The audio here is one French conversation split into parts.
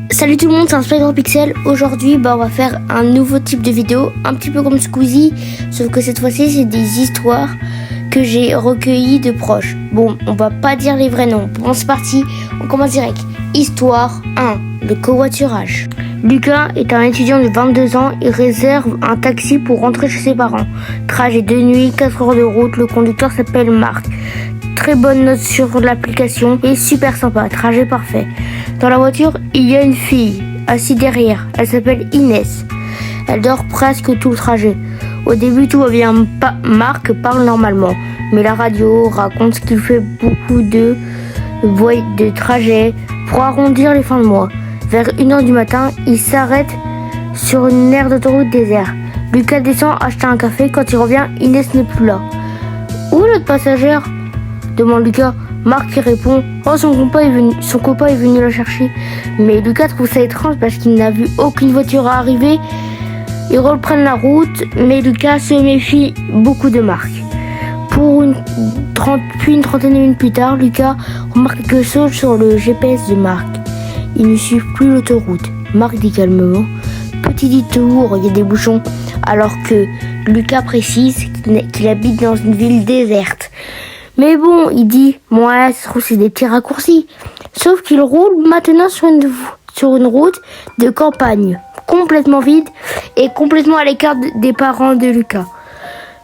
Salut tout le monde, c'est Inspecteur Pixel. Aujourd'hui, on va faire un nouveau type de vidéo, un petit peu comme Squeezie, sauf que cette fois-ci, c'est des histoires que j'ai recueillies de proches. Bon, on va pas dire les vrais noms. Bon, c'est parti, on commence direct. Histoire 1, le covoiturage. Lucas est un étudiant de 22 ans. Il réserve un taxi pour rentrer chez ses parents. Trajet de nuit, 4 heures de route. Le conducteur s'appelle Marc. Très bonne note sur l'application et super sympa, trajet parfait. Dans la voiture, il y a une fille assise derrière. Elle s'appelle Inès. Elle dort presque tout le trajet. Au début, tout va bien. Marc parle normalement, mais la radio raconte qu'il fait beaucoup de trajet pour arrondir les fins de mois. Vers 1h du matin, il s'arrête sur une aire d'autoroute déserte. Lucas descend acheter un café. Quand il revient, Inès n'est plus là. Où est l'autre passagère ? Demande Lucas. Marc qui répond « Oh, son copain est venu la chercher. » Mais Lucas trouve ça étrange parce qu'il n'a vu aucune voiture arriver. Ils reprennent la route, mais Lucas se méfie beaucoup de Marc. Puis une trentaine de minutes plus tard, Lucas remarque quelque chose sur le GPS de Marc. Il ne suit plus l'autoroute. Marc dit calmement « Petit détour, il y a des bouchons. » Alors que Lucas précise qu'il habite dans une ville déserte. Mais bon, il dit, moi, ça se trouve, c'est des petits raccourcis. Sauf qu'il roule maintenant sur une route de campagne, complètement vide et complètement à l'écart des parents de Lucas.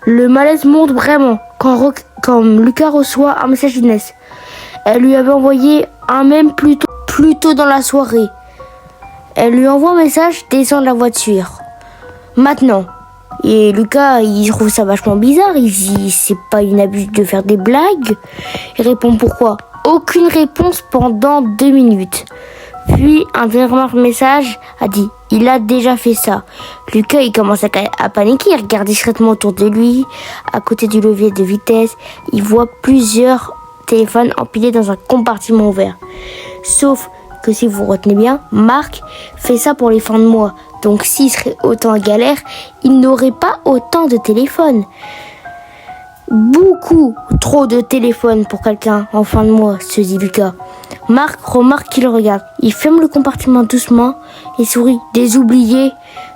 Le malaise monte vraiment quand Lucas reçoit un message d'Inès. Elle lui avait envoyé un même plus tôt dans la soirée. Elle lui envoie un message, descend de la voiture. Maintenant. Et Lucas, il trouve ça vachement bizarre. Il dit, c'est pas une habitude de faire des blagues. Il répond pourquoi. Aucune réponse pendant 2 minutes. Puis, un dernier message a dit, il a déjà fait ça. Lucas, il commence à paniquer. Il regarde discrètement autour de lui. À côté du levier de vitesse, il voit plusieurs téléphones empilés dans un compartiment ouvert. Sauf que si vous retenez bien, Marc fait ça pour les fins de mois. Donc s'il serait autant en galère, il n'aurait pas autant de téléphones. Beaucoup trop de téléphones pour quelqu'un en fin de mois, se dit Lucas. Marc remarque qu'il regarde. Il ferme le compartiment doucement et sourit. Des oubliés.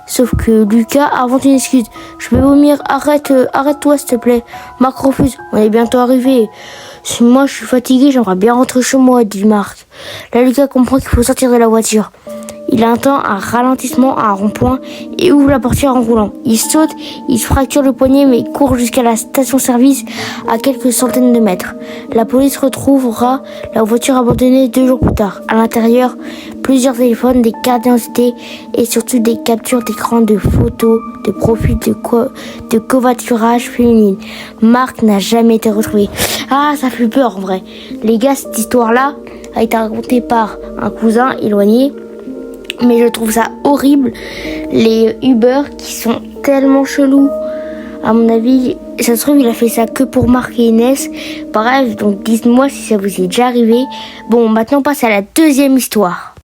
Sauf que Lucas invente une excuse. Je vais vomir, arrête-toi s'il te plaît. Marc refuse. On est bientôt arrivé. Si moi je suis fatigué, j'aimerais bien rentrer chez moi, dit Marc. Là Lucas comprend qu'il faut sortir de la voiture. Il entend un ralentissement à un rond-point et ouvre la portière en roulant. Il saute, il se fracture le poignet mais court jusqu'à la station-service à quelques centaines de mètres. La police retrouvera la voiture abandonnée 2 jours plus tard. À l'intérieur, plusieurs téléphones, des cartes d'identité et surtout des captures d'écran de photos de profils de covoiturage féminine. Marc n'a jamais été retrouvé. Ah, ça fait peur en vrai. Les gars, cette histoire-là a été racontée par un cousin éloigné. Mais je trouve ça horrible, les Uber qui sont tellement chelous. À mon avis, ça se trouve, il a fait ça que pour Marc et Inès. Bref, donc dites-moi si ça vous est déjà arrivé. Bon, maintenant on passe à la deuxième histoire.